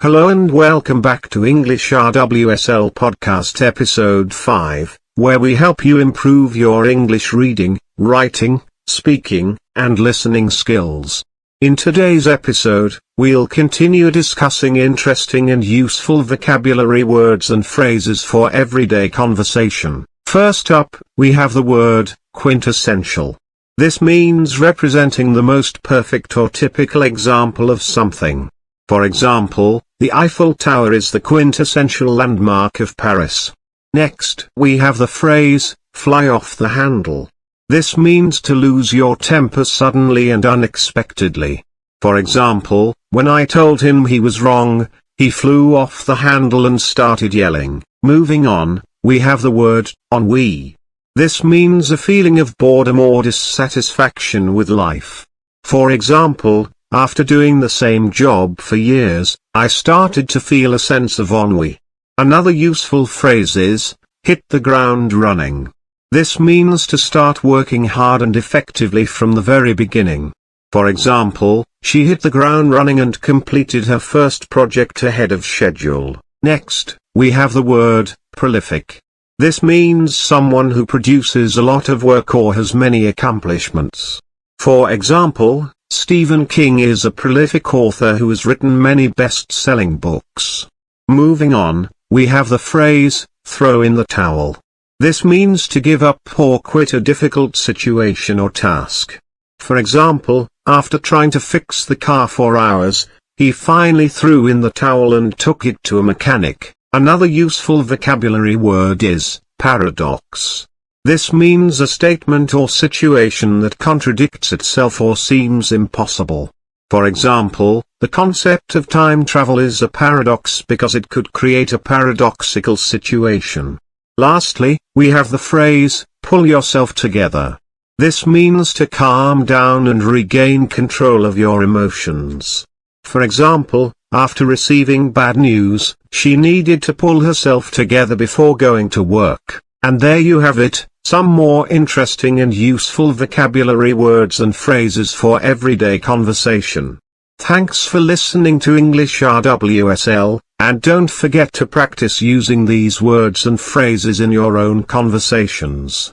Hello and welcome back to English RWSL Podcast Episode 5, where we help you improve your English reading, writing, speaking, and listening skills. In today's episode, we'll continue discussing interesting and useful vocabulary words and phrases for everyday conversation. First up, we have the word quintessential. This means representing the most perfect or typical example of something. For example, the Eiffel Tower is the quintessential landmark of Paris. Next, we have the phrase, fly off the handle. This means to lose your temper suddenly and unexpectedly. For example, when I told him he was wrong, he flew off the handle and started yelling. Moving on, we have the word, ennui. This means a feeling of boredom or dissatisfaction with life. For example, after doing the same job for years, I started to feel a sense of ennui. Another useful phrase is, hit the ground running. This means to start working hard and effectively from the very beginning. For example, she hit the ground running and completed her first project ahead of schedule. Next, we have the word, prolific. This means someone who produces a lot of work or has many accomplishments. For example, Stephen King is a prolific author who has written many best-selling books. Moving on, we have the phrase, throw in the towel. This means to give up or quit a difficult situation or task. For example, after trying to fix the car for hours, he finally threw in the towel and took it to a mechanic. Another useful vocabulary word is, paradox. This means a statement or situation that contradicts itself or seems impossible. For example, the concept of time travel is a paradox because it could create a paradoxical situation. Lastly, we have the phrase, pull yourself together. This means to calm down and regain control of your emotions. For example, after receiving bad news, she needed to pull herself together before going to work. And there you have it, some more interesting and useful vocabulary words and phrases for everyday conversation. Thanks for listening to English RWSL, and don't forget to practice using these words and phrases in your own conversations.